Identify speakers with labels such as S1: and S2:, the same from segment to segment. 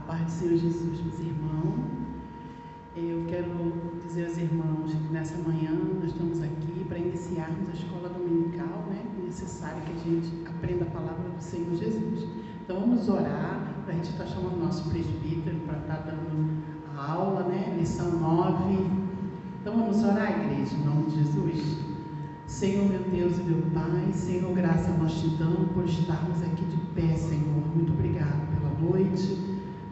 S1: paz do Senhor Jesus, meus irmãos. Eu quero dizer aos irmãos que nessa manhã nós estamos aqui para iniciarmos a escola dominical, né? É necessário que a gente aprenda a palavra do Senhor Jesus. Então vamos orar, para a gente estar chamando o nosso presbítero para estar dando a aula, né? Lição 9. Então vamos orar, igreja, em nome de Jesus. Senhor, meu Deus e meu Pai, Senhor, graça nós te damos por estarmos aqui de pé, Senhor. Muito obrigado pela noite,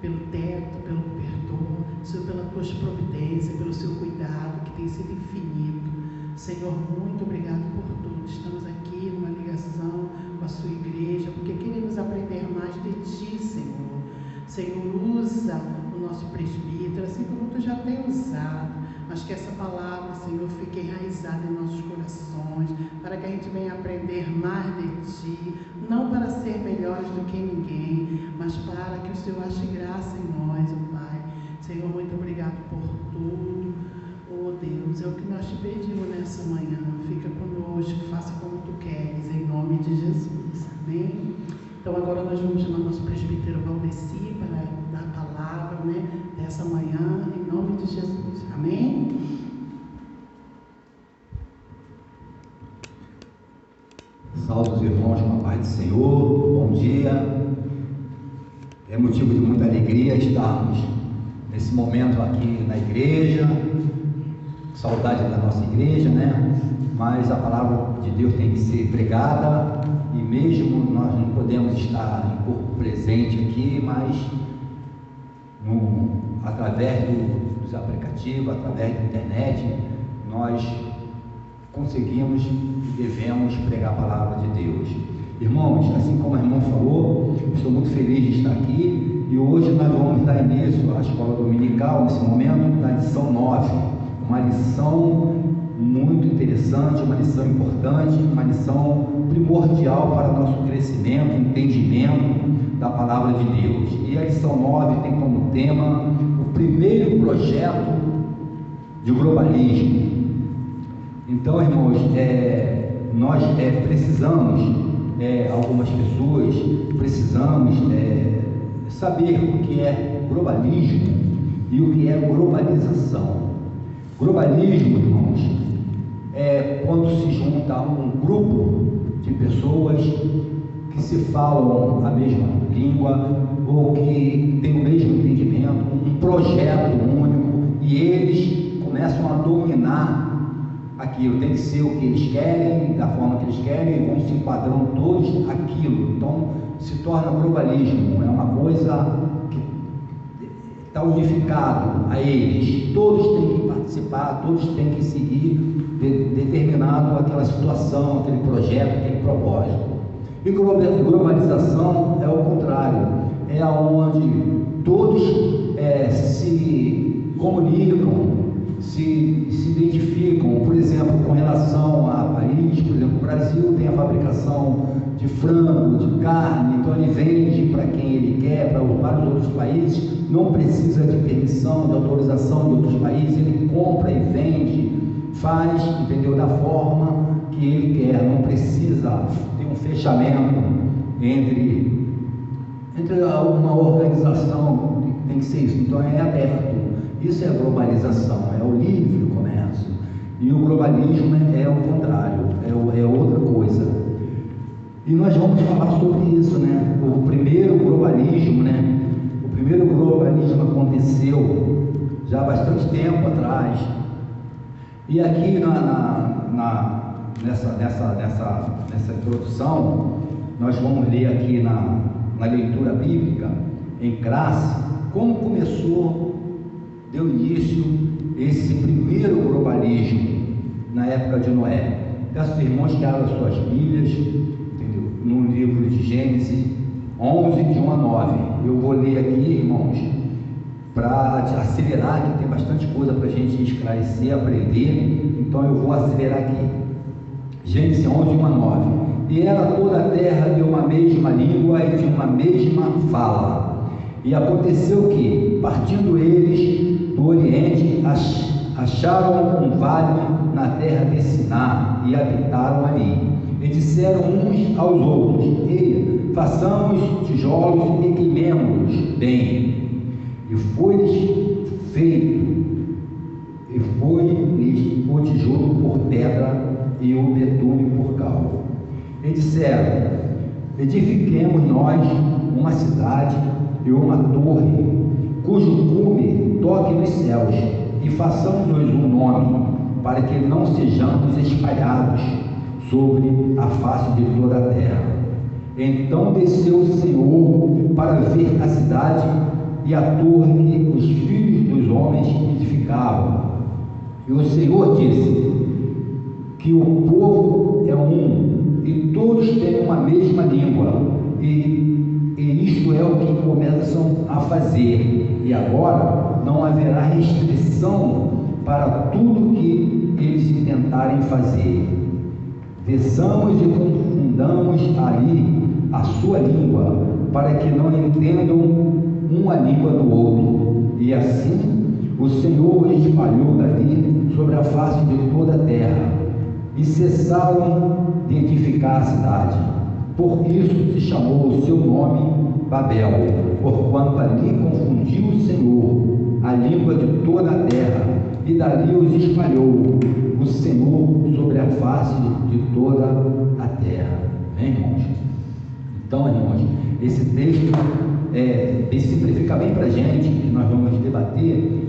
S1: pelo teto, pelo cobertor, Senhor, pelas tuas providências, pelo seu cuidado, que tem sido infinito. Senhor, muito obrigado por tudo. Estamos aqui numa ligação com a sua igreja, porque queremos aprender mais de ti, Senhor. Senhor, usa o nosso presbítero, assim como tu já tem usado, mas que essa palavra, Senhor, fique enraizada em nossos corações, para que a gente venha aprender mais de ti, não para ser melhores do que ninguém, mas para que o Senhor ache graça em nós, ó Pai. Senhor, muito obrigado por tudo. Oh Deus, é o que nós te pedimos nessa manhã. Fica conosco, faça como tu queres, em nome de Jesus. Amém? Então agora nós vamos chamar nosso presbítero Valdeci para dar a palavra, né, dessa manhã, em nome de Jesus. Amém?
S2: Salve os irmãos com a paz do Senhor, bom dia. É motivo de muita alegria estarmos nesse momento aqui na igreja, saudade da nossa igreja, né? Mas a palavra de Deus tem que ser pregada, e mesmo nós não podemos estar em corpo presente aqui, mas através dos aplicativos, através da internet, nós conseguimos e devemos pregar a palavra de Deus. Irmãos, assim como a irmã falou, estou muito feliz de estar aqui, e hoje nós vamos dar início à escola dominical, nesse momento, na lição 9, uma lição muito interessante, uma lição importante, uma lição primordial para nosso crescimento, entendimento da palavra de Deus. E a lição 9 tem como tema o primeiro projeto de globalismo. Então, irmãos, nós precisamos, algumas pessoas precisamos saber o que é globalismo e o que é globalização. Globalismo, irmãos, é quando se junta um grupo de pessoas que se falam a mesma língua ou que têm o mesmo entendimento, um projeto único, e eles começam a dominar aquilo. Tem que ser o que eles querem, da forma que eles querem, e vão se enquadrando todos aquilo. Então se torna globalismo, é uma coisa que está unificado a eles, todos têm que participar, todos têm que seguir determinado aquela situação, aquele projeto, aquele propósito. E globalização é o contrário, é onde todos se comunicam, se identificam, por exemplo, com relação a país. Por exemplo, o Brasil tem a fabricação de frango, de carne, então ele vende para quem ele quer, para vários outros países, não precisa de permissão, de autorização de outros países, ele compra e vende, faz, entendeu, da forma que ele quer, não precisa ter um fechamento entre uma organização, tem que ser isso, então é aberto. Isso é a globalização, é o livre comércio. E o globalismo é o contrário, é outra coisa. E nós vamos falar sobre isso, né? O primeiro globalismo, né? O primeiro globalismo aconteceu já há bastante tempo atrás. E aqui nessa introdução, nós vamos ler aqui na leitura bíblica, em classe, como começou, deu início esse primeiro globalismo na época de Noé. Peço aos irmãos que abram suas Bíblias, entendeu? No livro de Gênesis 11, de 1 a 9. Eu vou ler aqui, irmãos, para acelerar, que tem bastante coisa para a gente esclarecer, aprender, então eu vou acelerar aqui. Gênesis 11, 1 a 9. E era toda a terra de uma mesma língua e de uma mesma fala. E aconteceu que, partindo eles do Oriente, acharam um vale na terra de Siná e habitaram ali. E disseram uns aos outros: Eia, façamos tijolos e queimemo-los bem. e o betume por cal. E disseram: edifiquemos nós uma cidade e uma torre, cujo cume toque nos céus, e façamos-nos um nome, para que não sejamos espalhados sobre a face de toda a terra. Então desceu o Senhor para ver a cidade e a torre que os filhos dos homens edificavam. E o Senhor disse que o povo é um, e todos têm uma mesma língua, e isto é o que começam a fazer. E agora não haverá restrição para tudo que eles intentarem fazer. Desçamos e confundamos ali a sua língua, para que não entendam uma língua do outro. E assim o Senhor espalhou dali sobre a face de toda a terra, e cessaram de edificar a cidade. Por isso se chamou o seu nome Babel, porquanto ali confundiu o Senhor a língua de toda a terra, e dali os espalhou o Senhor sobre a face de toda a terra. Amém, irmãos? Então, irmãos, esse texto simplifica bem para a gente, que nós vamos debater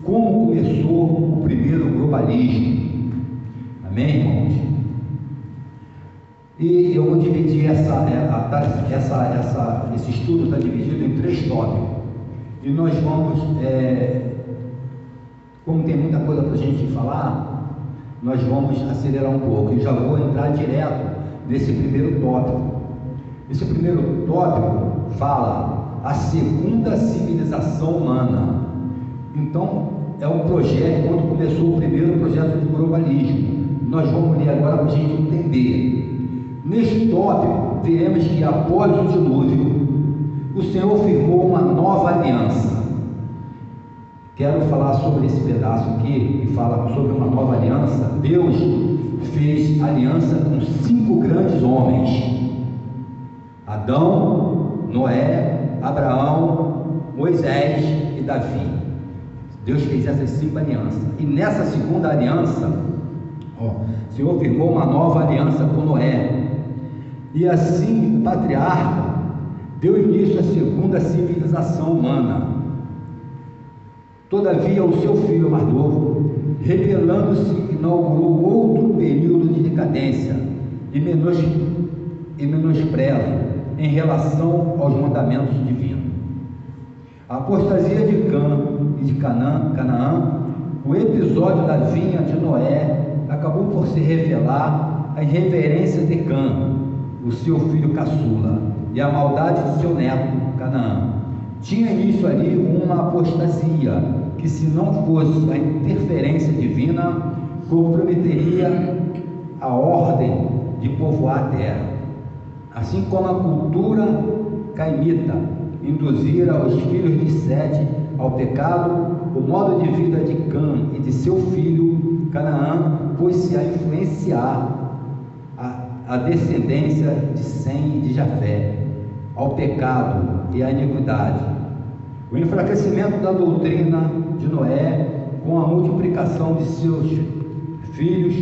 S2: como começou o primeiro globalismo. Amém, irmãos? E eu vou dividir esse estudo está dividido em 3 tópicos. E nós vamos, como tem muita coisa para a gente falar, nós vamos acelerar um pouco. E já vou entrar direto nesse primeiro tópico. Esse primeiro tópico fala a segunda civilização humana. Então, é um projeto, quando começou o primeiro projeto de globalismo. Nós vamos ler agora para a gente entender. Neste tópico, veremos que após o dilúvio, o Senhor firmou uma nova aliança. Quero falar sobre esse pedaço aqui, que fala sobre uma nova aliança. Deus fez aliança com 5 grandes homens: Adão, Noé, Abraão, Moisés e Davi. Deus fez essas 5 alianças. E nessa segunda aliança, o Senhor firmou uma nova aliança com Noé. E assim o patriarca deu início à segunda civilização humana. Todavia, o seu filho mais novo, rebelando-se, inaugurou outro período de decadência e menosprezo em relação aos mandamentos divinos. A apostasia de Cã e de Canaã, o episódio da vinha de Noé, acabou por se revelar a irreverência de Cã, o seu filho caçula, e a maldade de seu neto, Canaã. Tinha início ali uma apostasia, que se não fosse a interferência divina, comprometeria a ordem de povoar a terra. Assim como a cultura caimita induzira os filhos de Sete ao pecado, o modo de vida de Cã e de seu filho Canaã pôs-se a influenciar a descendência de Sem e de Jafé ao pecado e à iniquidade. O enfraquecimento da doutrina de Noé, com a multiplicação de seus filhos,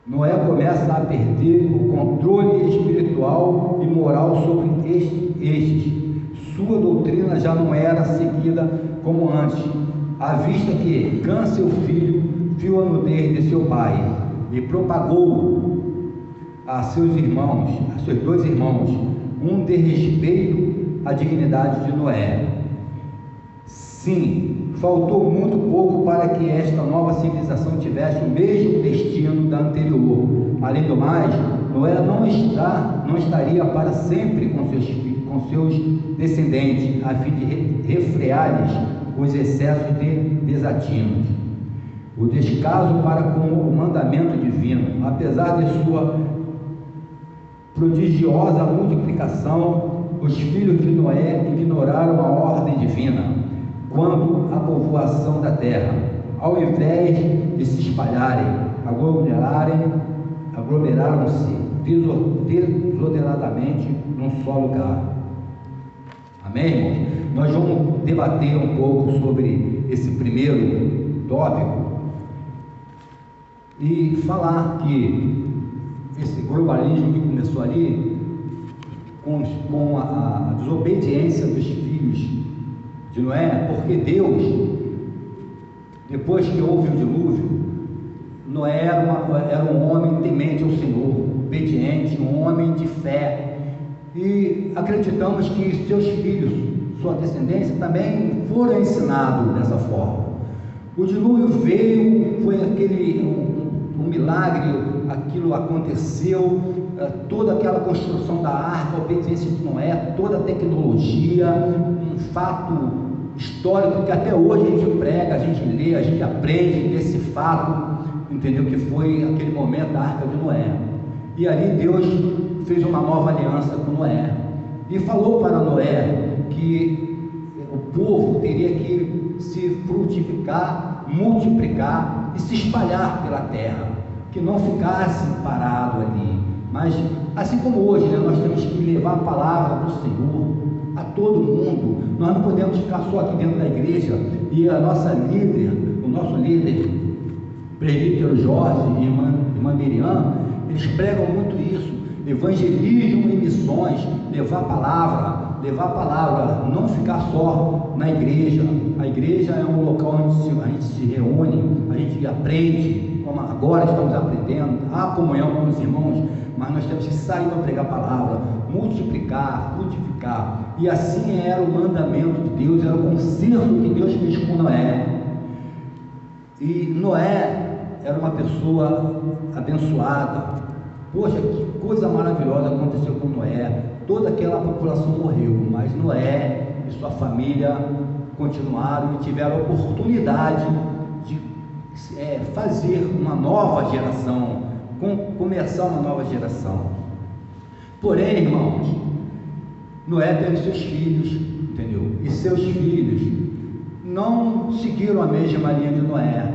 S2: Noé começa a perder o controle espiritual e moral sobre estes. Sua doutrina já não era seguida como antes, à vista que Cã, seu filho, viu a nudez de seu pai e propagou a seus 2 irmãos, um desrespeito à dignidade de Noé. Sim, faltou muito pouco para que esta nova civilização tivesse o mesmo destino da anterior. Além do mais, Noé não estaria para sempre com seus descendentes, a fim de refrear-lhes os excessos de desatinos. O descaso para com o mandamento divino, apesar de sua prodigiosa multiplicação, os filhos de Noé ignoraram a ordem divina quanto à povoação da terra. Ao invés de se espalharem, aglomeraram-se desordenadamente num só lugar. Amém? Amém, irmãos? Nós vamos debater um pouco sobre esse primeiro tópico e falar que esse globalismo que começou ali com a desobediência dos filhos de Noé, porque Deus, depois que houve o dilúvio, Noé era um homem temente ao Senhor, obediente, um homem de fé, e acreditamos que seus filhos, sua descendência, também foram ensinados dessa forma. O dilúvio veio, foi um milagre, aquilo aconteceu, toda aquela construção da arca, a obediência de Noé, toda a tecnologia, um fato histórico que até hoje a gente prega, a gente lê, a gente aprende desse fato, entendeu? Que foi aquele momento da arca de Noé. E ali Deus fez uma nova aliança com Noé e falou para Noé que o povo teria que se frutificar, multiplicar e se espalhar pela terra, que não ficasse parado ali. Mas assim como hoje, né, nós temos que levar a palavra do Senhor a todo mundo. Nós não podemos ficar só aqui dentro da igreja. E a nossa líder, o nosso líder, presbítero Jorge e irmã Miriam, eles pregam muito isso: evangelismo e missões, levar a palavra, não ficar só na igreja. A igreja é um local onde a gente se reúne, a gente aprende, como agora estamos aprendendo, a comunhão com os irmãos, mas nós temos que sair para pregar a palavra, multiplicar, frutificar. E assim era o mandamento de Deus, era o concerto que Deus fez com Noé. E Noé era uma pessoa abençoada. Poxa, que coisa maravilhosa aconteceu com Noé. Toda aquela população morreu, mas Noé e sua família continuaram e tiveram a oportunidade de fazer uma nova geração, começar uma nova geração. Porém, irmãos, Noé teve seus filhos, entendeu? E seus filhos não seguiram a mesma linha de Noé,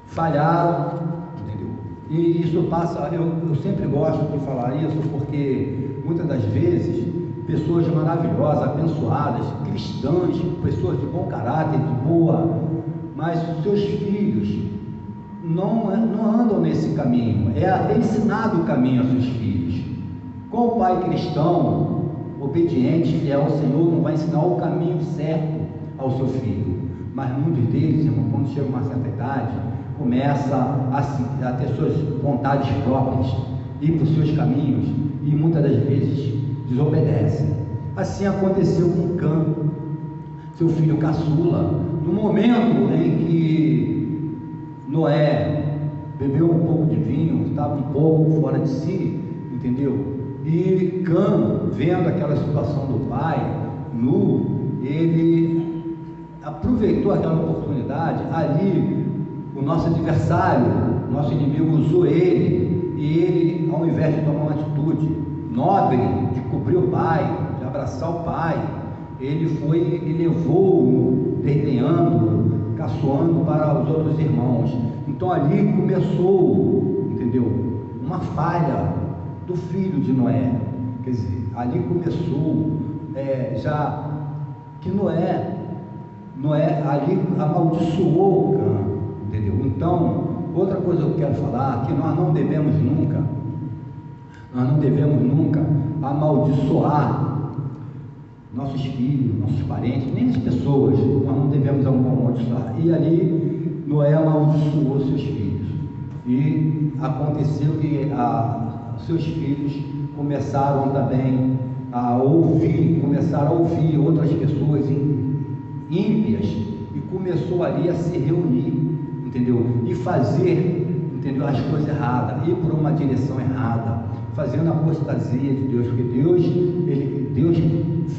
S2: falharam, entendeu? E isso passa, eu sempre gosto de falar isso, porque muitas das vezes pessoas maravilhosas, abençoadas, cristãs, pessoas de bom caráter, de boa, mas seus filhos não andam nesse caminho. É ensinado o caminho aos seus filhos. Qual pai cristão, obediente, fiel ao Senhor, não vai ensinar o caminho certo ao seu filho? Mas muitos deles, irmão, quando chega uma certa idade, começa a ter suas vontades próprias, ir para os seus caminhos, e muitas das vezes desobedecem. Assim aconteceu com Cã, seu filho caçula. No momento em que Noé bebeu um pouco de vinho, estava um pouco fora de si, entendeu? E Cã, vendo aquela situação do pai nu, ele aproveitou aquela oportunidade. Ali o nosso adversário, nosso inimigo, usou ele, e ele, ao invés de tomar uma atitude nobre de cobrir o pai, de abraçar o pai, ele foi e levou, desdenhando, caçoando para os outros irmãos. Então ali começou, entendeu? Uma falha do filho de Noé. Quer dizer, ali começou já que Noé ali amaldiçoou Cã, entendeu? Então, outra coisa que eu quero falar, que nós não devemos nunca amaldiçoar nossos filhos, nossos parentes, nem as pessoas. Nós não devemos amaldiçoar. E ali Noé amaldiçoou seus filhos, e aconteceu que seus filhos começaram também a ouvir outras pessoas ímpias, e começou ali a se reunir, entendeu? E fazer, entendeu, as coisas erradas, ir por uma direção errada, fazendo a apostasia de Deus, porque Deus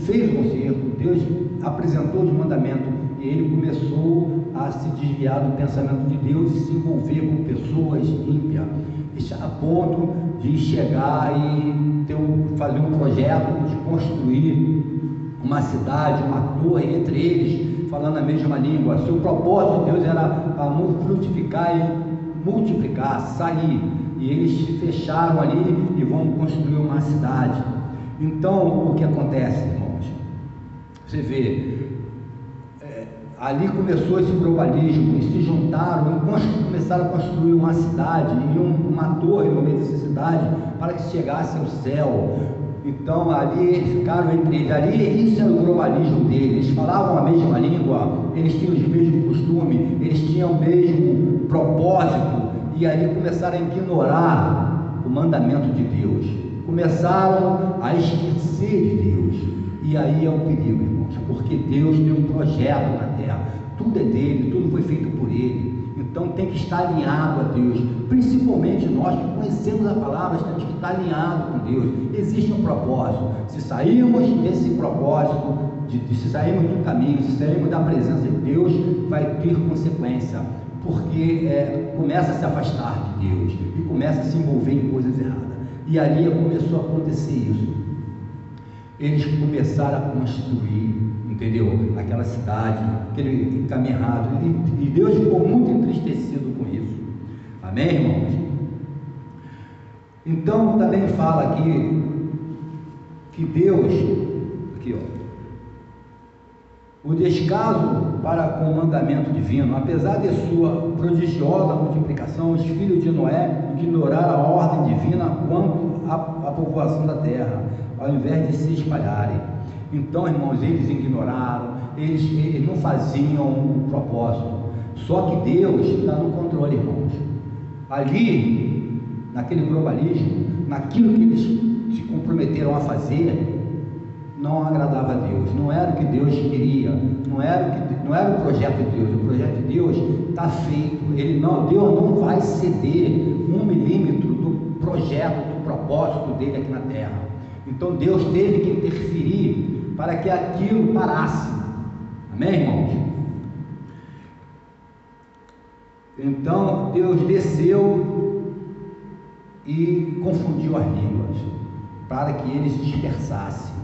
S2: fez o conserto, Deus apresentou os mandamentos, e ele começou a se desviar do pensamento de Deus e se envolver com pessoas ímpias, a ponto de chegar e fazer um projeto de construir uma cidade, uma torre entre eles, falando a mesma língua. Seu propósito de Deus era frutificar e multiplicar, sair, e eles se fecharam ali e vão construir uma cidade. Então, o que acontece, irmãos? Você vê, ali começou esse globalismo, eles se juntaram e começaram a construir uma cidade e uma torre no meio dessa cidade para que chegasse ao céu. Então ali eles ficaram entre eles, ali isso era o globalismo deles, eles falavam a mesma língua, eles tinham os mesmos costumes, eles tinham o mesmo propósito, e ali começaram a ignorar o mandamento de Deus, começaram a esquecer de Deus, e aí é um perigo, irmãos, porque Deus tem um projeto na terra, tudo é dele, tudo foi feito por ele. Então tem que estar alinhado a Deus, principalmente nós que conhecemos a palavra, temos que estar alinhados com Deus. Existe um propósito. Se sairmos desse propósito, se sairmos do caminho, se sairmos da presença de Deus, vai ter consequência, porque começa a se afastar de Deus e começa a se envolver em coisas erradas. E ali começou a acontecer isso. Eles começaram a construir, entendeu? Aquela cidade, aquele caminho errado, e Deus ficou muito entristecido com isso. Amém, irmãos? Então também fala aqui que Deus, aqui ó, o descaso para com o mandamento divino, apesar de sua prodigiosa multiplicação, os filhos de Noé ignoraram a ordem divina quanto à povoação da terra, ao invés de se espalharem. Então, irmãos, eles ignoraram, eles não faziam o propósito. Só que Deus está no controle, irmãos. Ali, naquele globalismo, naquilo que eles se comprometeram a fazer, não agradava a Deus, não era o que Deus queria, não era o projeto de Deus. O projeto de Deus está feito. Deus não vai ceder 1 milímetro do projeto, do propósito dele aqui na terra. Então Deus teve que interferir para que aquilo parasse. Amém, irmãos? Então Deus desceu e confundiu as línguas para que eles se dispersassem,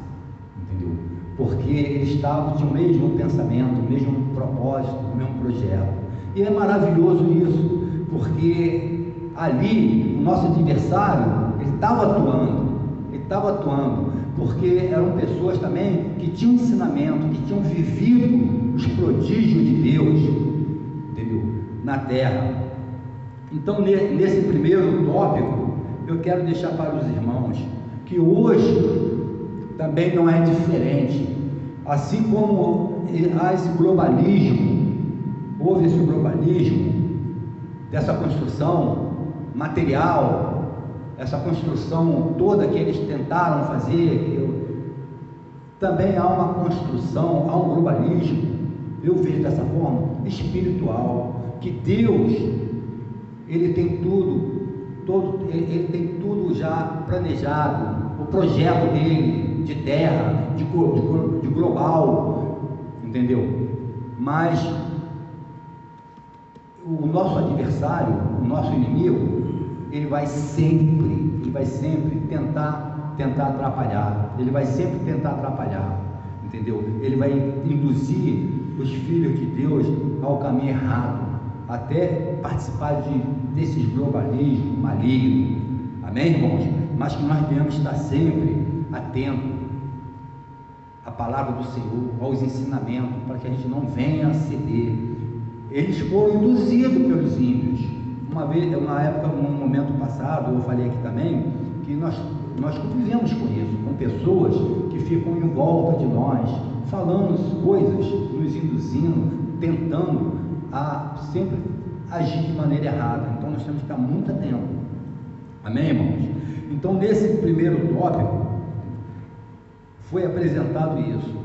S2: entendeu? Porque eles tinham o mesmo pensamento, o mesmo propósito, o mesmo projeto. E é maravilhoso isso, porque ali o nosso adversário, ele estava atuando, porque eram pessoas também que tinham ensinamento, que tinham vivido os prodígios de Deus, entendeu? Na terra. Então, nesse primeiro tópico, eu quero deixar para os irmãos que hoje também não é diferente. Assim como há esse globalismo, houve esse globalismo dessa construção material, essa construção toda que eles tentaram fazer, também há uma construção, há um globalismo, eu vejo dessa forma, espiritual, que Deus, ele tem ele tem tudo já planejado, o projeto dele, de terra, de global, entendeu? Mas o nosso adversário, o nosso inimigo, ele vai sempre tentar atrapalhar, entendeu? Ele vai induzir os filhos de Deus ao caminho errado, até participar desses globalismos malignos. Amém, irmãos? Mas que nós devemos estar sempre atentos à palavra do Senhor, aos ensinamentos, para que a gente não venha a ceder. Eles foram induzidos pelos ímpios. Uma época, num momento passado, eu falei aqui também, que nós convivemos com isso, com pessoas que ficam em volta de nós, falando coisas, nos induzindo, tentando a sempre agir de maneira errada. Então nós temos que estar muito atentos. Amém, irmãos? Então, nesse primeiro tópico, foi apresentado isso,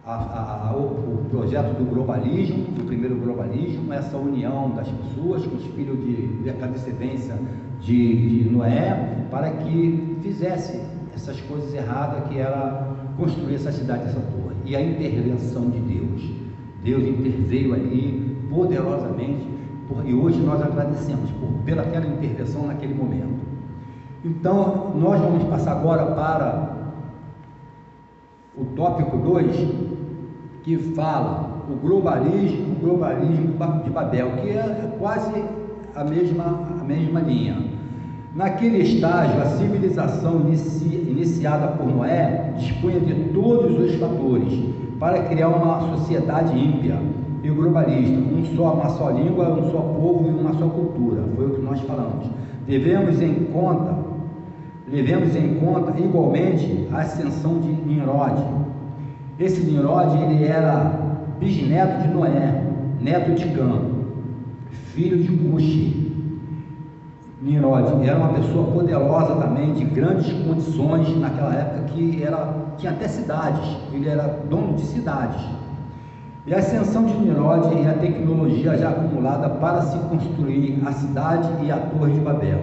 S2: o projeto do globalismo, do primeiro globalismo, essa união das pessoas com os filhos da descendência de Noé, para que fizesse essas coisas erradas, que era construir essa cidade, essa torre. E a intervenção de Deus. Deus interveio ali poderosamente, e hoje nós agradecemos pelaquela intervenção naquele momento. Então, nós vamos passar agora para o tópico 2, que fala o globalismo de Babel, que é quase a mesma linha. Naquele estágio, a civilização iniciada por Noé dispunha de todos os fatores para criar uma sociedade ímpia e globalista, uma só língua, um só povo e uma só cultura. Foi o que nós falamos. Levemos em conta igualmente a ascensão de Nimrod. Esse Nimrod, ele era bisneto de Noé, neto de Cã, filho de Cuxi. Nimrod era uma pessoa poderosa também, de grandes condições naquela época, tinha até cidades, ele era dono de cidades. E a ascensão de Nimrod e a tecnologia já acumulada para se construir a cidade e a Torre de Babel.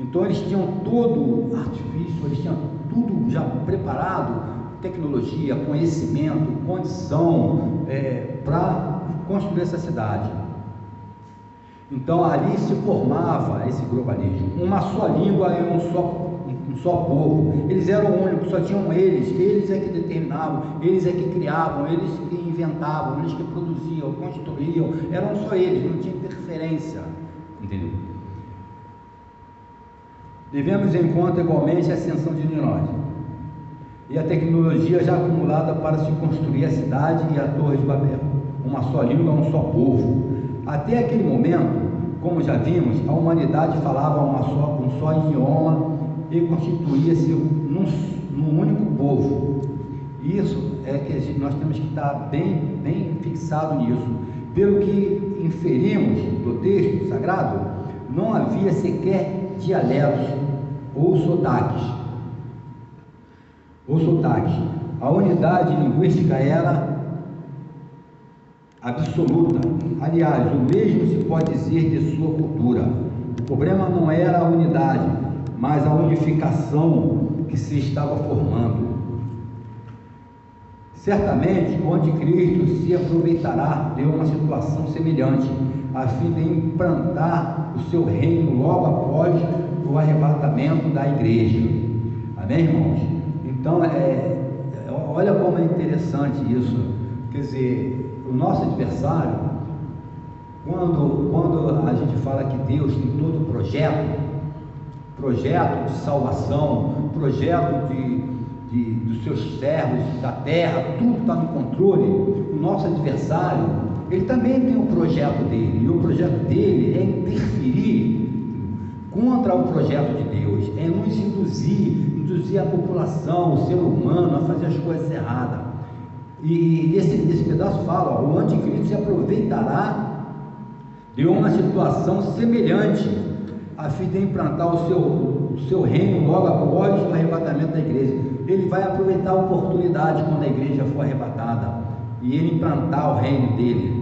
S2: Então eles tinham todo o artifício, eles tinham tudo já preparado, tecnologia, conhecimento, condição para construir essa cidade. Então ali se formava esse globalismo, uma só língua e um só povo. Eles eram únicos, só tinham eles é que determinavam, eles é que criavam, eles que inventavam, eles que produziam, construíam, eram só eles, não tinha interferência, entendeu? Devemos em conta igualmente a ascensão de Nimrod e a tecnologia já acumulada para se construir a cidade e a Torre de Babel, uma só língua, um só povo. Até aquele momento, como já vimos, a humanidade falava um só idioma e constituía-se num único povo. Isso é que nós temos que estar bem fixado nisso. Pelo que inferimos do texto sagrado, não havia sequer dialetos ou sotaques. A unidade linguística era absoluta. Aliás, o mesmo se pode dizer de sua cultura. O problema não era a unidade, mas a unificação que se estava formando. Certamente o anticristo se aproveitará de uma situação semelhante, a fim de implantar o seu reino logo após o arrebatamento da igreja. Amém, irmãos? Então, olha como é interessante isso. Quer dizer, o nosso adversário, quando a gente fala que Deus tem todo o projeto de salvação, projeto dos seus servos, da terra, tudo está no controle, o nosso adversário, ele também tem um projeto dele, e o projeto dele é interferir contra o projeto de Deus, é nos induzir a população, o ser humano a fazer as coisas erradas. E esse pedaço fala, o anticristo se aproveitará de uma situação semelhante a fim de implantar o seu reino logo após o arrebatamento da igreja. Ele vai aproveitar a oportunidade quando a igreja for arrebatada e ele implantar o reino dele.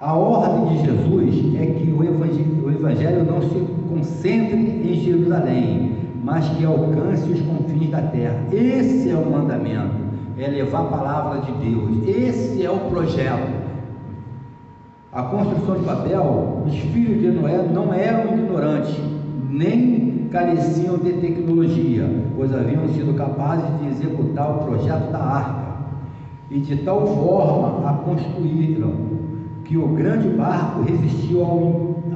S2: A ordem de Jesus é que o evangelho não se concentre em Jerusalém, mas que alcance os confins da terra. Esse é o mandamento, é levar a palavra de Deus. Esse é o projeto. A construção de Babel, os filhos de Noé não eram ignorantes, nem careciam de tecnologia, pois haviam sido capazes de executar o projeto da arca, e de tal forma a construíram, que o grande barco resistiu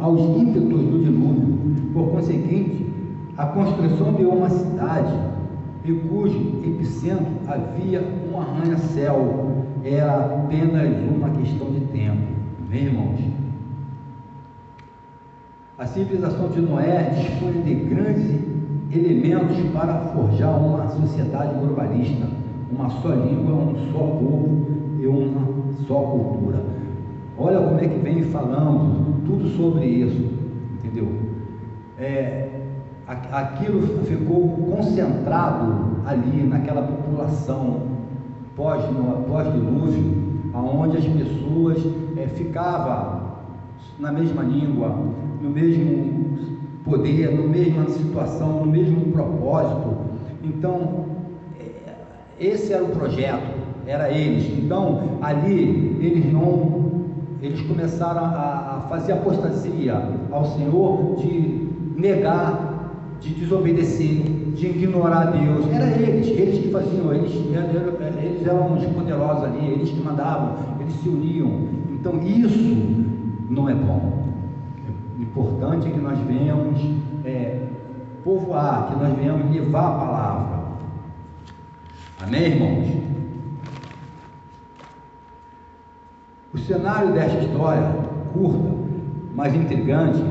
S2: aos ímpetos do dilúvio. Por conseguinte, a construção de uma cidade, e cujo epicentro havia um arranha-céu, era apenas uma questão de tempo. Bem, irmãos, a civilização de Noé dispõe de grandes elementos para forjar uma sociedade globalista, uma só língua, um só povo e uma só cultura. Olha como é que vem falando tudo sobre isso, entendeu? Aquilo ficou concentrado ali naquela população pós-dilúvio, aonde as pessoas ficavam na mesma língua, no mesmo poder, na mesma situação, no mesmo propósito. Então, esse era o projeto, era eles. Então, ali, eles começaram a fazer apostasia ao Senhor, de negar, de desobedecer, de ignorar Deus. Era eles que faziam, eles eram os poderosos ali, eles que mandavam, eles se uniam. Então isso não é bom. O importante é que nós venhamos povoar, que nós venhamos levar a palavra. Amém, irmãos? O cenário desta história, curta, mas intrigante,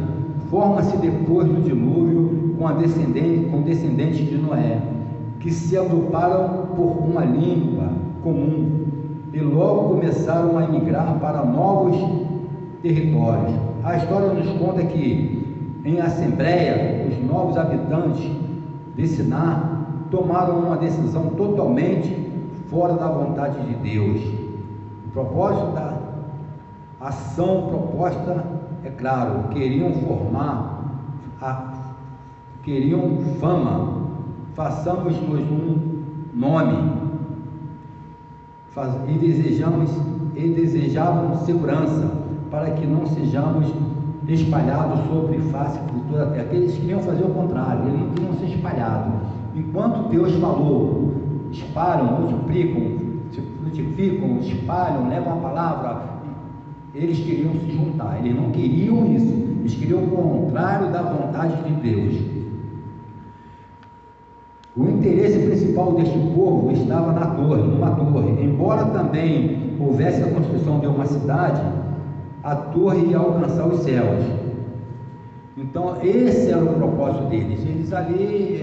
S2: forma-se depois do dilúvio com descendentes de Noé, que se agruparam por uma língua comum e logo começaram a emigrar para novos territórios. A história nos conta que, em assembleia, os novos habitantes de Siná tomaram uma decisão totalmente fora da vontade de Deus. O propósito da ação proposta é claro: queriam fama, façamos-nos um nome, e desejavam segurança, para que não sejamos espalhados sobre face por toda a terra. Eles queriam fazer o contrário, eles não queriam ser espalhados. Enquanto Deus falou, espalham, multiplicam, espalham, levam a palavra, eles queriam se juntar, eles não queriam isso, eles queriam o contrário da vontade de Deus. O interesse principal deste povo estava numa torre. Embora também houvesse a construção de uma cidade, a torre ia alcançar os céus. Então esse era o propósito deles. Eles ali,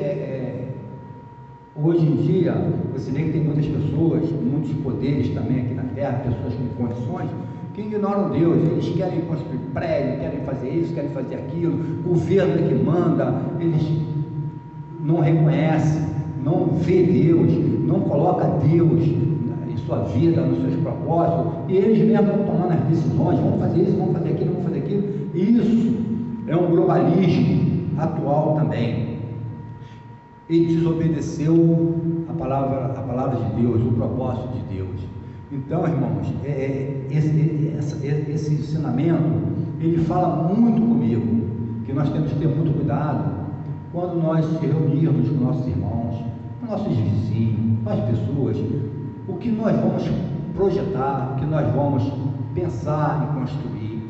S2: hoje em dia, você vê que tem muitas pessoas, muitos poderes também aqui na terra, pessoas com condições, que ignoram Deus. Eles querem construir prédio, querem fazer isso, querem fazer aquilo, o governo é que manda, eles não reconhece, não vê Deus, não coloca Deus em sua vida, nos seus propósitos, e eles mesmos vão tomando as decisões, vamos fazer isso, vamos fazer aquilo, vamos fazer aquilo. Isso é um globalismo atual também. E desobedeceu a palavra de Deus, o propósito de Deus. Então, irmãos, esse ensinamento, ele fala muito comigo, que nós temos que ter muito cuidado quando nós se reunirmos com nossos irmãos, com nossos vizinhos, com as pessoas, o que nós vamos projetar, o que nós vamos pensar e construir.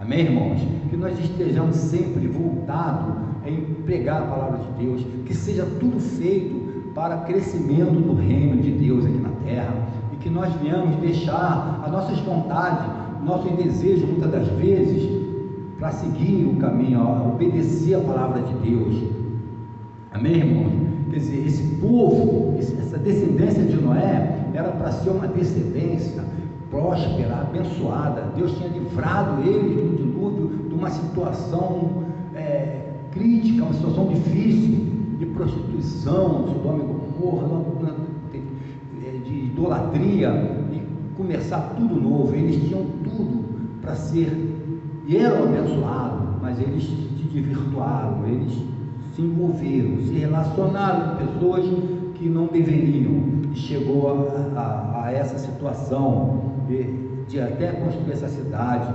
S2: Amém, irmãos? Que nós estejamos sempre voltados em pregar a palavra de Deus, que seja tudo feito para crescimento do reino de Deus aqui na terra, e que nós venhamos deixar as nossas vontades, nosso desejo, muitas das vezes, para seguir o caminho, obedecer a palavra de Deus. Amém, irmãos? Quer dizer, esse povo, essa descendência de Noé, era para ser uma descendência próspera, abençoada. Deus tinha livrado eles do dilúvio, de uma situação crítica, uma situação difícil, de prostituição, Sodoma e Gomorra, de idolatria, e começar tudo novo. Eles tinham tudo para ser, e eram abençoados, mas eles se desvirtuaram, eles se envolveram, se relacionaram com pessoas que não deveriam, e chegou a essa situação de até construir essa cidade,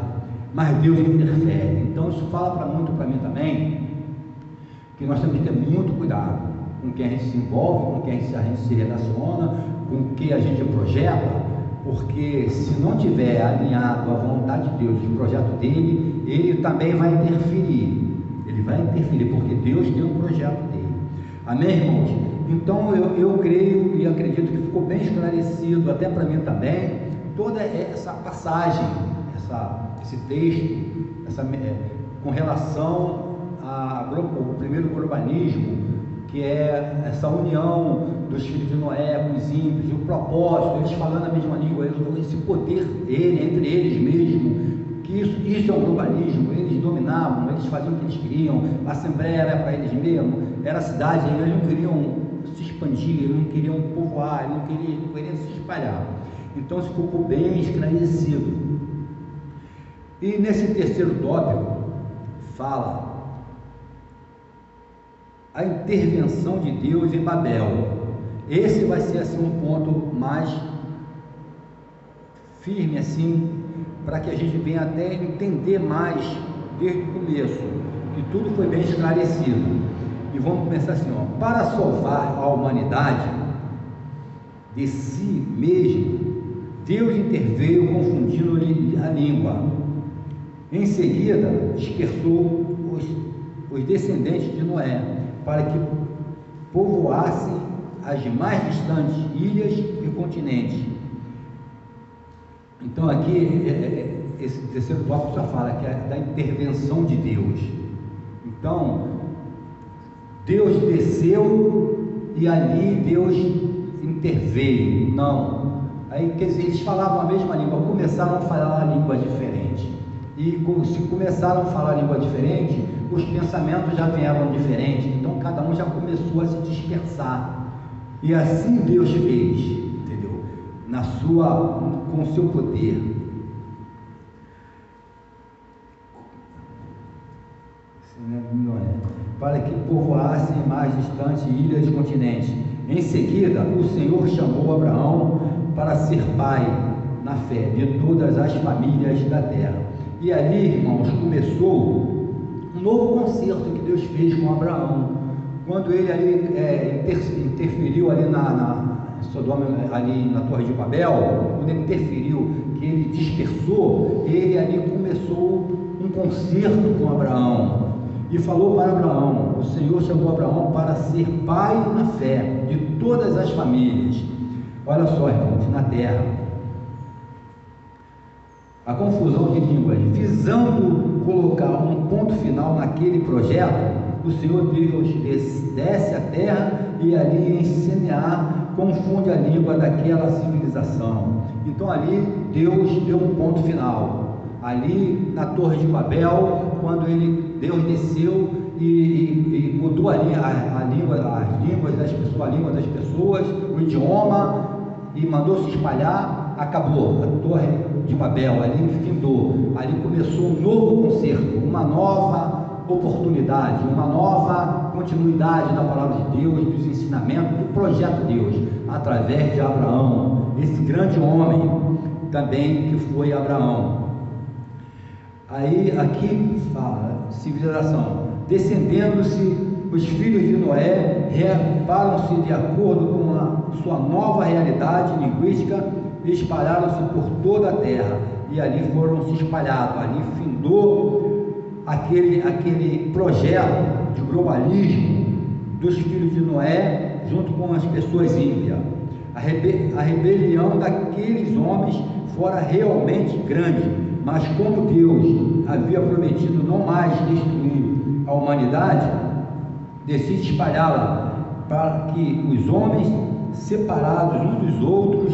S2: mas Deus interfere. Então isso fala muito para mim também, que nós temos que ter muito cuidado com quem a gente se envolve, com quem a gente se relaciona, com quem a gente projeta, porque se não tiver alinhado à vontade de Deus, o projeto dele, ele também vai interferir. Ele vai interferir, porque Deus tem um projeto dele. Amém, irmãos? Então eu creio e acredito que ficou bem esclarecido, até para mim também, toda essa passagem, esse texto, com relação ao primeiro globalismo, que é essa união dos filhos de Noé com os ímpios, o propósito, eles falando a mesma língua, esse poder entre eles mesmos, que isso é um globalismo. Eles dominavam, eles faziam o que eles queriam, a assembleia era para eles mesmos, era a cidade, eles não queriam se expandir, eles não queriam povoar, eles não queriam se espalhar. Então isso ficou bem esclarecido. E nesse terceiro tópico fala a intervenção de Deus em Babel. Esse vai ser assim um ponto mais firme assim, para que a gente venha até entender mais desde o começo, que tudo foi bem esclarecido. E vamos começar assim, para salvar a humanidade de si mesmo, Deus interveio confundindo-lhe a língua, Em seguida, dispersou os descendentes de Noé, para que povoassem as mais distantes ilhas e continentes. Então aqui, esse terceiro tópico já fala que é da intervenção de Deus. Então, Deus desceu e ali Deus interveio. Não. Aí, quer dizer, eles falavam a mesma língua, começaram a falar línguas diferentes. E se começaram a falar língua diferente, os pensamentos já vieram diferentes. Então, cada um já começou a se dispersar. E assim Deus fez, entendeu? Com o seu poder. Para que povoassem mais distantes ilhas e continentes. Em seguida, o Senhor chamou Abraão para ser pai na fé de todas as famílias da terra. E ali, irmãos, começou um novo concerto que Deus fez com Abraão. Quando ele ali interferiu ali na Sodoma, ali na Torre de Babel, quando ele interferiu, que ele dispersou, ele ali começou um concerto com Abraão. E falou para Abraão, o Senhor chamou Abraão para ser pai na fé de todas as famílias. Olha só, irmãos, na terra, a confusão de línguas, visando colocar um ponto final naquele projeto, o Senhor Deus desce a terra e ali em Semear confunde a língua daquela civilização. Então ali Deus deu um ponto final. Ali na Torre de Babel, quando Deus desceu e mudou a língua das pessoas, o idioma, e mandou se espalhar, acabou. A Torre de Babel ali findou. Ali começou um novo concerto, uma nova oportunidade, uma nova continuidade da palavra de Deus, dos ensinamentos, do projeto de Deus, através de Abraão, esse grande homem também que foi Abraão. Aí aqui fala, civilização, descendendo-se os filhos de Noé, reparam-se de acordo com a sua nova realidade linguística, espalharam-se por toda a terra, e ali foram se espalhados, ali findou aquele projeto de globalismo dos filhos de Noé, junto com as pessoas ímpias. A rebelião daqueles homens fora realmente grande, mas como Deus havia prometido não mais destruir a humanidade, decide espalhá-la para que os homens, separados uns dos outros,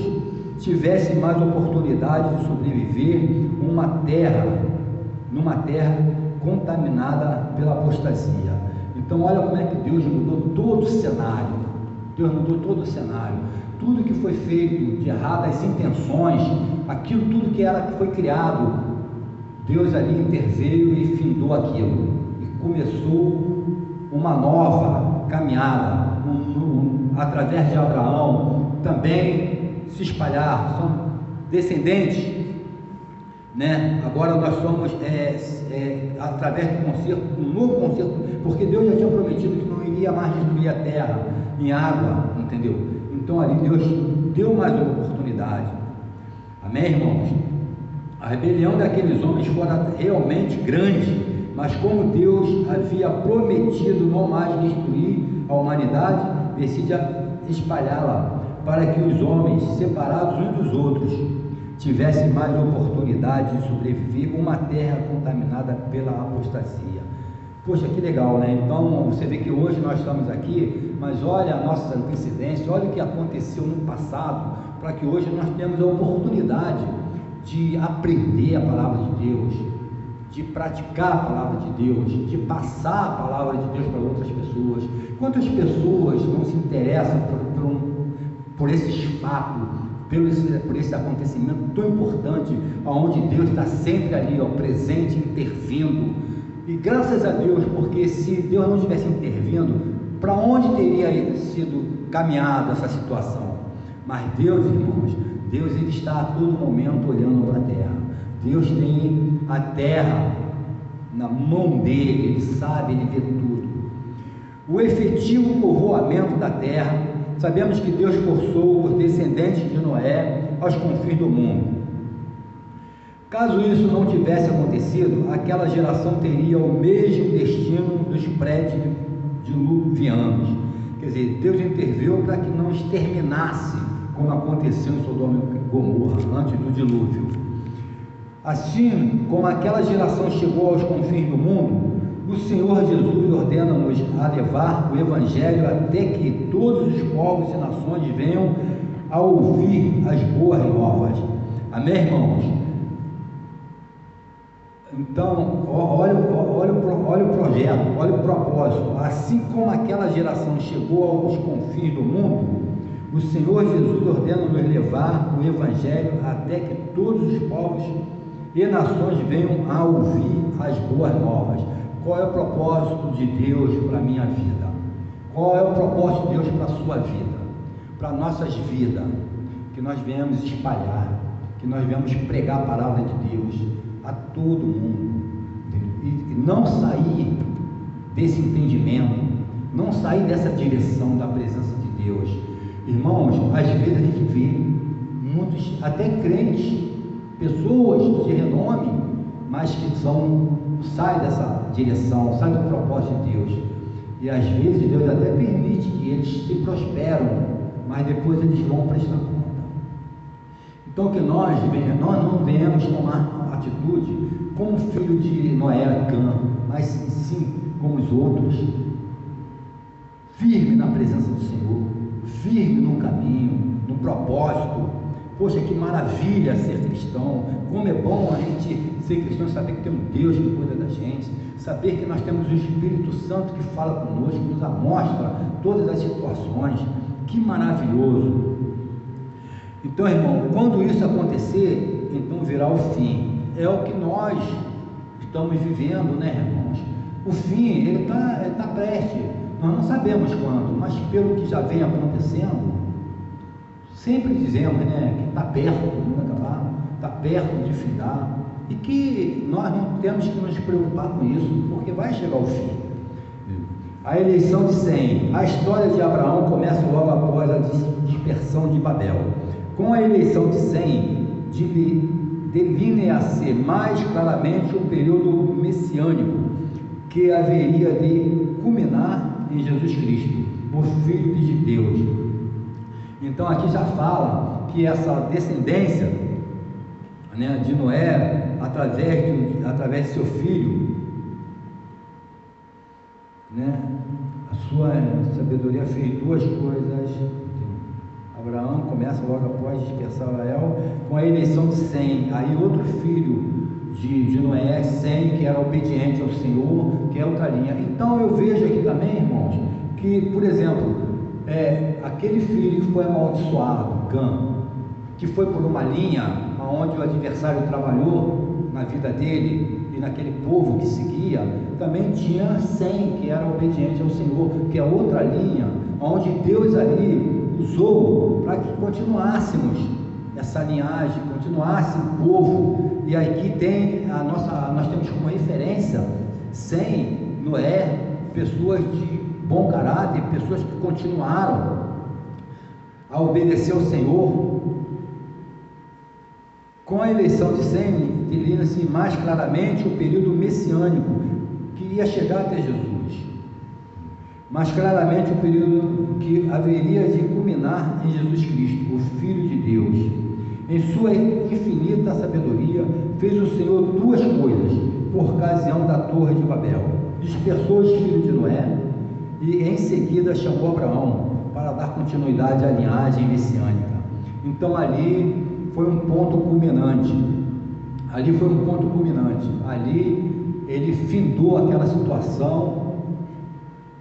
S2: tivessem mais oportunidade de sobreviver numa terra contaminada pela apostasia. Então olha como é que Deus mudou todo o cenário. Deus mudou todo o cenário. Tudo que foi feito de erradas intenções, aquilo tudo que foi criado, Deus ali interveio e findou aquilo. E começou uma nova caminhada, através de Abraão, também se espalhar, são descendentes, né? Agora nós somos, através do concerto, um novo concerto, porque Deus já tinha prometido que não iria mais destruir a terra em água, entendeu? Então ali Deus deu mais uma oportunidade. Amém, irmãos? A rebelião daqueles homens fora realmente grande, mas como Deus havia prometido não mais destruir a humanidade, decide espalhá-la para que os homens, separados uns dos outros, tivessem mais oportunidade de sobreviver uma terra contaminada pela apostasia. Poxa, que legal, né? Então você vê que hoje nós estamos aqui, mas olha a nossa antecedência, olha o que aconteceu no passado, para que hoje nós tenhamos a oportunidade de aprender a palavra de Deus, de praticar a palavra de Deus, de passar a palavra de Deus para outras pessoas. Quantas pessoas não se interessam por esses fatos, por esse acontecimento tão importante, onde Deus está sempre ali, presente, intervindo. E graças a Deus, porque se Deus não estivesse intervindo, para onde teria sido caminhada essa situação? Mas Deus, irmãos, Deus ele está a todo momento olhando para a terra. Deus tem a terra na mão dele, ele sabe, ele vê tudo. O efetivo povoamento da terra, sabemos que Deus forçou os descendentes de Noé aos confins do mundo. Caso isso não tivesse acontecido, aquela geração teria o mesmo destino dos pré-diluvianos. Quer dizer, Deus interveio para que não exterminasse, como aconteceu em Sodoma e Gomorra, antes do dilúvio. Assim como aquela geração chegou aos confins do mundo, o Senhor Jesus ordena-nos a levar o Evangelho até que todos os povos e nações venham a ouvir as boas novas. Amém, irmãos? Então, olha o projeto, olha o propósito. Assim como aquela geração chegou aos confins do mundo, o Senhor Jesus ordena-nos levar o Evangelho até que todos os povos e nações venham a ouvir as boas novas. Qual é o propósito de Deus para a minha vida? Qual é o propósito de Deus para a sua vida? Para nossas vidas, que nós venhamos espalhar, que nós venhamos pregar a palavra de Deus a todo mundo, e não sair desse entendimento, não sair dessa direção da presença de Deus. Irmãos, às vezes a gente vê muitos, até crentes, pessoas de renome, mas que saem dessa direção, saem do propósito de Deus, e às vezes Deus até permite que eles se prosperam, mas depois eles vão prestar conta. Então que nós não venhamos tomar atitude como filho de Noé, Cã, mas sim como os outros, firme na presença do Senhor, firme no caminho, no propósito. Poxa, que maravilha ser cristão, como é bom a gente ser cristão, saber que tem um Deus que cuida da gente, saber que nós temos o Espírito Santo que fala conosco, que nos mostra todas as situações. Que maravilhoso. Então, irmão, quando isso acontecer, então virá o fim. É o que nós estamos vivendo, né, irmãos? O fim, ele está prestes. Nós não sabemos quando, mas pelo que já vem acontecendo, sempre dizemos, né, que está perto de acabar, está perto de findar, e que nós não temos que nos preocupar com isso, porque vai chegar o fim. A eleição de Sem, a história de Abraão começa logo após a dispersão de Babel. Com a eleição de Sem, delinea-se mais claramente o período messiânico que haveria de culminar em Jesus Cristo, o Filho de Deus. Então aqui já fala que essa descendência, né, de Noé, através de seu filho, né, a sua sabedoria fez duas coisas. Abraão começa logo após dispersar Israel com a eleição de Sem, aí outro filho de Noé, Sem, que era obediente ao Senhor, que é outra linha. Então eu vejo aqui também, irmãos, que, por exemplo, aquele filho que foi amaldiçoado, Cã, que foi por uma linha onde o adversário trabalhou na vida dele e naquele povo que seguia, também tinha Sem, que era obediente ao Senhor, que é outra linha, onde Deus ali usou para que continuássemos essa linhagem, continuasse o povo. E aqui tem nós temos como referência Sem, Noé, pessoas de bom caráter, pessoas que continuaram a obedecer ao Senhor. Com a eleição de Sem, delinea-se mais claramente o período messiânico que ia chegar até Jesus, mais claramente o período que haveria de culminar em Jesus Cristo, o Filho de Deus. Em sua infinita sabedoria, fez o Senhor duas coisas por ocasião da Torre de Babel: dispersou os filhos de Noé e em seguida chamou Abraão para dar continuidade à linhagem messiânica. Então ali foi um ponto culminante. Ali ele findou aquela situação.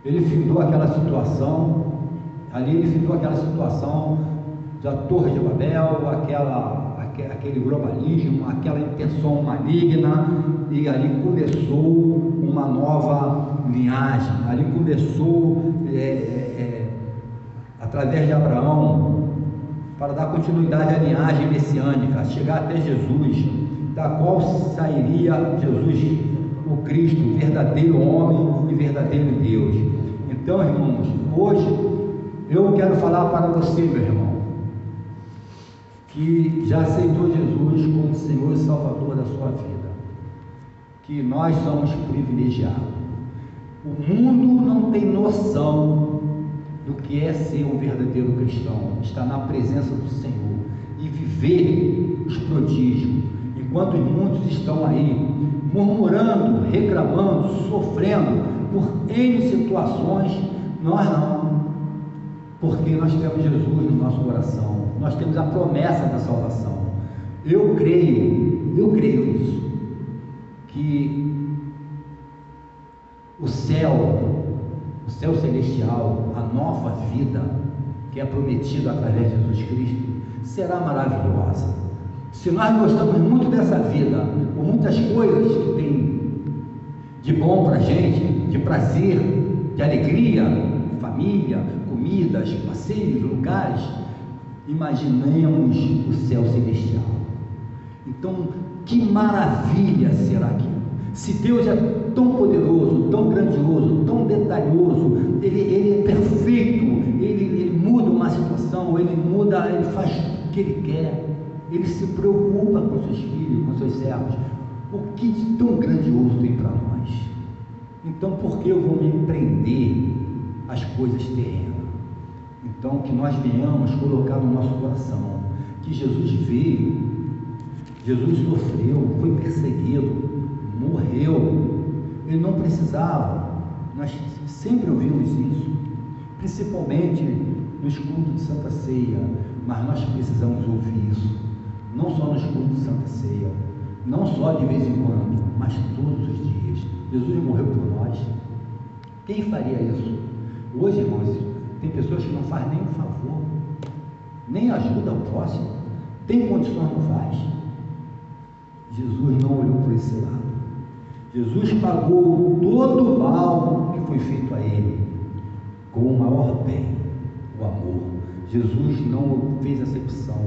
S2: Ali ele findou aquela situação da Torre de Babel, aquele globalismo, aquela intenção maligna, e ali começou uma nova linhagem. Ali começou, através de Abraão, para dar continuidade à linhagem messiânica, chegar até Jesus, da qual sairia Jesus, o Cristo, verdadeiro homem e verdadeiro Deus. Então, irmãos, hoje eu quero falar para você, meu irmão, que já aceitou Jesus como Senhor e Salvador da sua vida, que nós somos privilegiados. O mundo não tem noção do que é ser um verdadeiro cristão, estar na presença do Senhor e viver os prodígios, enquanto muitos estão aí murmurando, reclamando, sofrendo por N situações. Nós não, porque nós temos Jesus no nosso coração, nós temos a promessa da salvação. Eu creio nisso, que o céu celestial, a nova vida que é prometida através de Jesus Cristo, será maravilhosa. Se nós gostamos muito dessa vida, por muitas coisas que tem de bom para a gente, de prazer, de alegria, família, comidas, passeios, lugares, imaginemos o céu celestial. Então, que maravilha será aquilo? Se Deus é tão poderoso, tão grandioso, tão detalhoso, Ele é perfeito, ele muda uma situação, Ele faz o que Ele quer, Ele se preocupa com seus filhos, com seus servos. O que de tão grandioso tem para nós? Então, por que eu vou me prender às coisas terrenas? Então, que nós venhamos colocar no nosso coração que Jesus veio, Jesus sofreu, foi perseguido, morreu. Ele não precisava. Nós sempre ouvimos isso, principalmente nos cultos de Santa Ceia, mas nós precisamos ouvir isso, não só nos cultos de Santa Ceia, não só de vez em quando, mas todos os dias. Jesus morreu por nós. Quem faria isso? Hoje, irmãos, tem pessoas que não fazem nem um favor, nem ajuda ao próximo, tem condições, não faz. Jesus não olhou por esse lado. Jesus pagou todo o mal que foi feito a Ele, com o maior bem, o amor. Jesus não fez acepção.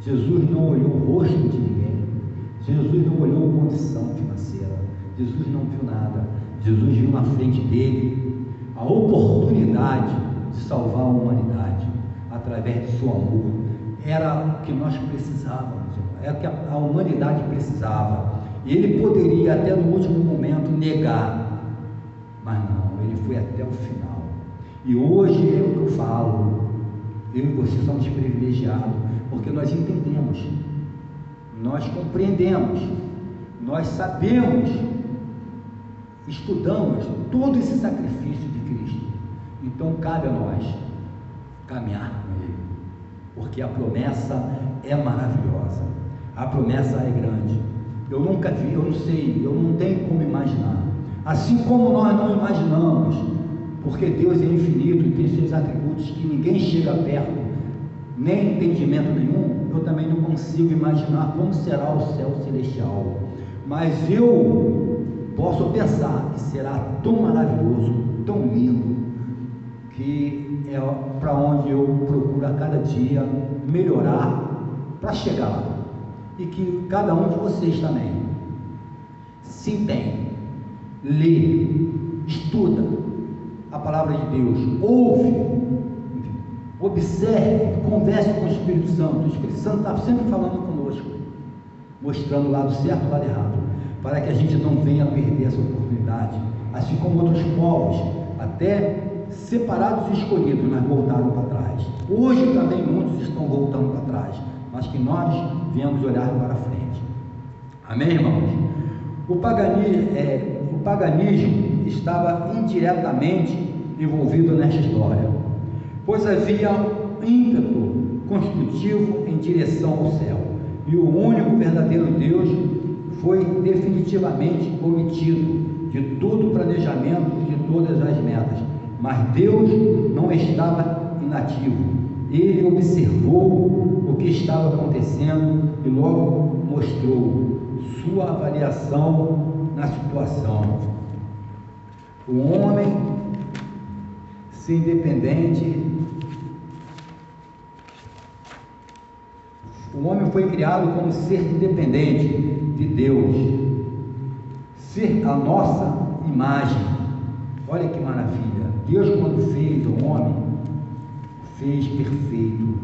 S2: Jesus não olhou o rosto de ninguém. Jesus não olhou condição financeira. Jesus não viu nada. Jesus viu na frente dele a oportunidade de salvar a humanidade através de seu amor. Era o que nós precisávamos, era o que a humanidade precisava. E ele poderia até no último momento negar, mas não, ele foi até o final. E hoje é o que eu falo, eu e você somos privilegiados, porque nós entendemos, nós compreendemos, nós sabemos, estudamos todo esse sacrifício de Cristo. Então cabe a nós caminhar com Ele, porque a promessa é maravilhosa, a promessa é grande. Eu nunca vi, eu não sei, eu não tenho como imaginar. Assim como nós não imaginamos, porque Deus é infinito e tem seus atributos que ninguém chega perto, nem entendimento nenhum, eu também não consigo imaginar como será o céu celestial. Mas eu posso pensar que será tão maravilhoso, tão lindo, que é para onde eu procuro a cada dia melhorar para chegar lá. E que cada um de vocês também se empenhe, lê, estuda a palavra de Deus, ouve, observe, converse com o Espírito Santo. O Espírito Santo está sempre falando conosco, mostrando o lado certo e o lado errado, para que a gente não venha perder essa oportunidade, assim como outros povos, até separados e escolhidos, mas voltaram para trás. Hoje também muitos estão voltando para trás, mas que nós venhamos olhar para frente. Amém, irmãos? O paganismo estava indiretamente envolvido nesta história, pois havia um ímpeto construtivo em direção ao céu, e o único verdadeiro Deus foi definitivamente omitido de todo o planejamento e de todas as metas. Mas Deus não estava inativo. Ele observou o que estava acontecendo e logo mostrou sua avaliação na situação. O homem ser independente, o homem foi criado como ser independente de Deus, ser a nossa imagem. Olha que maravilha! Deus, quando fez o homem, fez perfeito,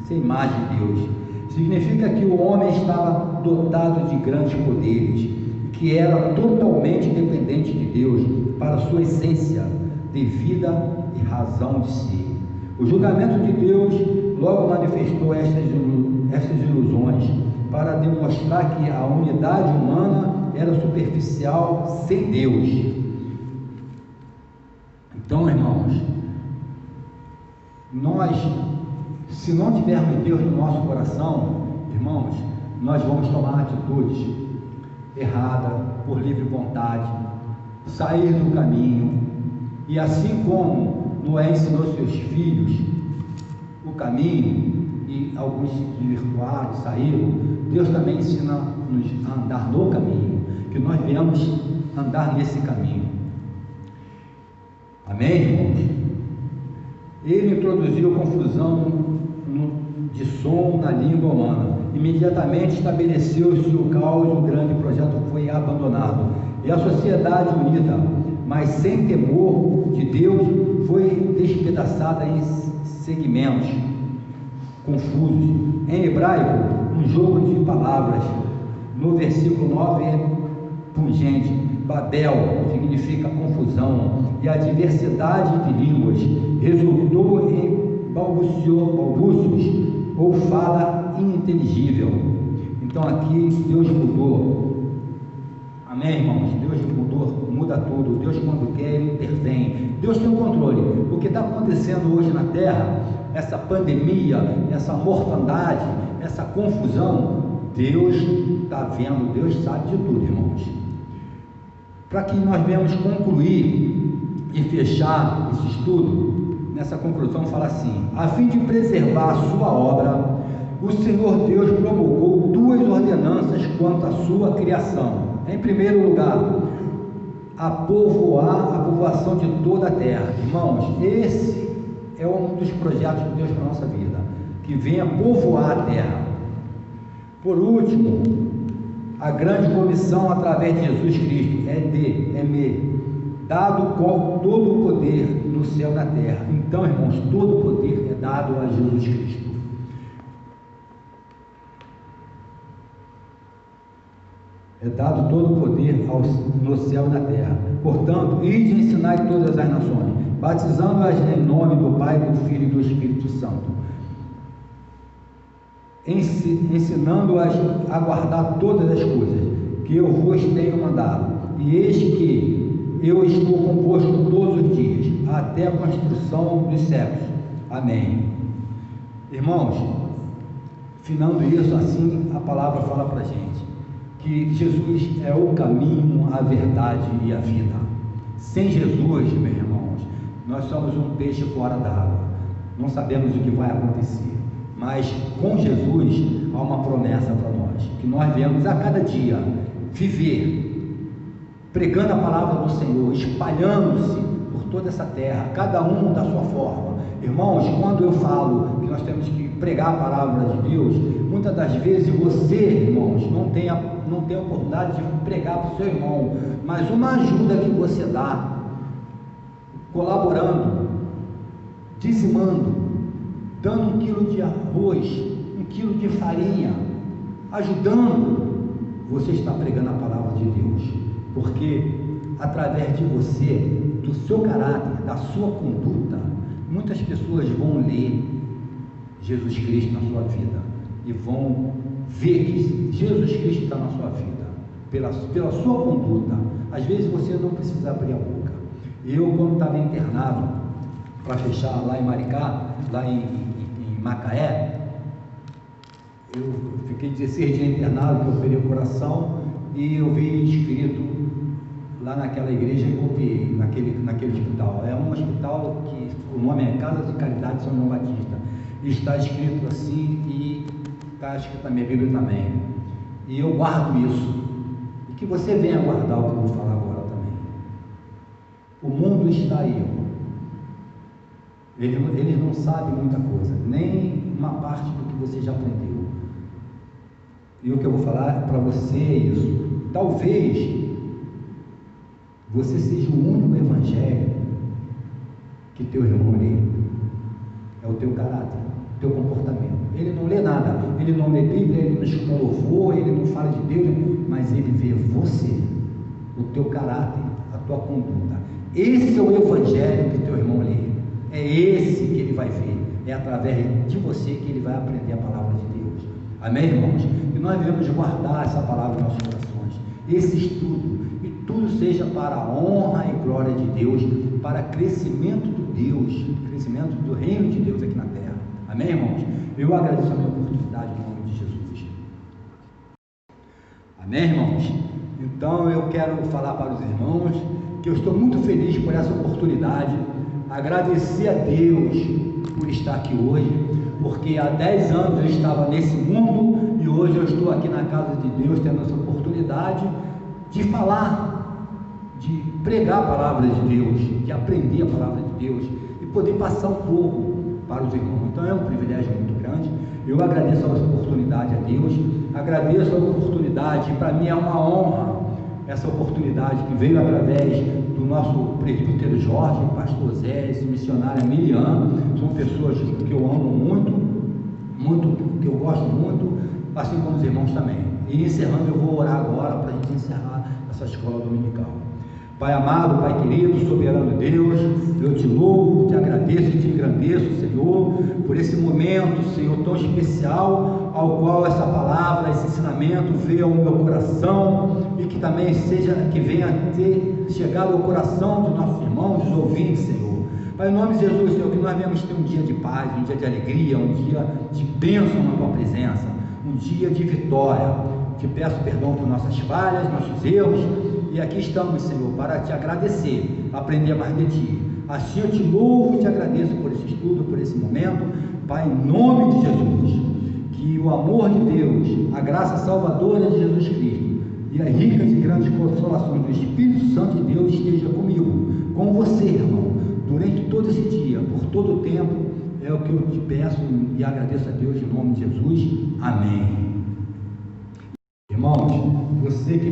S2: sem imagem de Deus. significa que o homem estava dotado de grandes poderes, que era totalmente dependente de Deus para sua essência de vida e razão de ser. O julgamento de Deus logo manifestou estas ilusões para demonstrar que a unidade humana era superficial sem Deus. Então, irmãos, se não tivermos Deus no nosso coração, irmãos, nós vamos tomar atitudes erradas por livre vontade, sair do caminho, e assim como Noé ensinou seus filhos o caminho, e alguns se desvirtuaram, saíram, Deus também ensina-nos a andar no caminho, que nós viemos andar nesse caminho. Amém, irmãos? Ele introduziu confusão de som na língua humana. Imediatamente estabeleceu-se o caos, o grande projeto foi abandonado. E a sociedade unida, mas sem temor de Deus, foi despedaçada em segmentos confusos. Em hebraico, um jogo de palavras. No versículo 9 é pungente. Babel significa confusão, e a diversidade de línguas resultou em balbúcios ou fala ininteligível. Então aqui Deus mudou. Amém, irmãos? Deus muda tudo. Deus, quando quer, Ele intervém. Deus tem o controle. O que está acontecendo hoje na Terra, essa pandemia, essa mortandade, essa confusão, Deus está vendo, Deus sabe de tudo, irmãos. Para que nós venhamos concluir e fechar esse estudo, nessa conclusão fala assim: a fim de preservar a sua obra, o Senhor Deus promulgou duas ordenanças quanto à sua criação. Em primeiro lugar, a povoação de toda a terra. Irmãos, esse é um dos projetos de Deus para a nossa vida, que venha povoar a terra. Por último, a grande comissão através de Jesus Cristo dado todo o poder no céu e na terra. Então, irmãos, todo o poder é dado a Jesus Cristo. É dado todo o poder no céu e na terra. Portanto, ide e ensinai todas as nações, batizando-as em nome do Pai, do Filho e do Espírito Santo, ensinando-as a guardar todas as coisas que eu vos tenho mandado. E eis que eu estou convosco todos os dias, até a construção dos séculos. Amém. Irmãos, finando isso, assim a palavra fala para a gente, que Jesus é o caminho, a verdade e a vida. Sem Jesus, meus irmãos, nós somos um peixe fora d'água, não sabemos o que vai acontecer, mas com Jesus há uma promessa para nós, que nós viemos a cada dia viver pregando a palavra do Senhor, espalhando-se por toda essa terra, cada um da sua forma. Irmãos, quando eu falo que nós temos que pregar a palavra de Deus, muitas das vezes você, irmãos, não tem a oportunidade de pregar para o seu irmão, mas uma ajuda que você dá, colaborando, dizimando, dando 1 quilo de arroz, 1 quilo de farinha, ajudando, você está pregando a palavra de Deus, porque através de você, do seu caráter, da sua conduta, muitas pessoas vão ler Jesus Cristo na sua vida e vão ver que Jesus Cristo está na sua vida, pela sua conduta. Às vezes você não precisa abrir a boca. Eu, quando estava internado, para fechar lá em Maricá, lá em Macaé, eu fiquei 16 dias internado, que eu operei o coração, e eu vi escrito lá naquela igreja que eu copiei, naquele hospital. É um hospital que o nome é Casa de Caridade São João Batista, e está escrito assim, e está escrito na minha Bíblia também, e eu guardo isso, e que você venha guardar o que eu vou falar agora também. O mundo está aí, eles não sabem muita coisa, nem uma parte do que você já aprendeu, e o que eu vou falar para você é isso. Talvez você seja o único evangelho que teu irmão lê, é o teu caráter. teu comportamento. Ele não lê nada, ele não lê Bíblia, ele não escuta louvor, ele não fala de Deus, mas ele vê você, o teu caráter, a tua conduta. Esse é o evangelho que teu irmão lê, é esse que ele vai ver, é através de você que ele vai aprender a palavra de Deus. Amém, irmãos? E nós devemos guardar essa palavra em nossos corações, esse estudo, e tudo seja para a honra e glória de Deus, para crescimento do Deus, crescimento do reino de Deus aqui na terra. Amém, irmãos? Eu agradeço a minha oportunidade em nome de Jesus. Amém, irmãos? Então eu quero falar para os irmãos que eu estou muito feliz por essa oportunidade, agradecer a Deus por estar aqui hoje, porque há 10 anos eu estava nesse mundo e hoje eu estou aqui na casa de Deus, tendo essa oportunidade de falar, de pregar a palavra de Deus, de aprender a palavra de Deus e poder passar um pouco para os irmãos. Então é um privilégio muito grande. Eu agradeço a oportunidade a Deus, agradeço a oportunidade, para mim é uma honra essa oportunidade que veio através do nosso presbítero Jorge, pastor Zé, esse missionário Miliano. São pessoas que eu amo muito, que eu gosto muito, assim como os irmãos também. E encerrando, eu vou orar agora para a gente encerrar essa escola dominical. Pai amado, Pai querido, soberano Deus, eu te louvo, te agradeço e te engrandeço, Senhor, por esse momento, Senhor, tão especial, ao qual essa palavra, esse ensinamento veio ao meu coração, e que também que venha a ter chegado ao coração dos nossos irmãos, dos ouvintes, Senhor. Pai, em nome de Jesus, Senhor, que nós venhamos ter um dia de paz, um dia de alegria, um dia de bênção na Tua presença, um dia de vitória. Te peço perdão por nossas falhas, nossos erros, e aqui estamos, Senhor, para te agradecer, aprender mais de Ti. Assim eu te louvo e te agradeço por esse estudo, por esse momento, Pai, em nome de Jesus, que o amor de Deus, a graça salvadora de Jesus Cristo e as ricas e grandes consolações do Espírito Santo de Deus esteja comigo, com você, irmão, durante todo esse dia, por todo o tempo, é o que eu te peço e agradeço a Deus em nome de Jesus. Amém. Irmãos, você que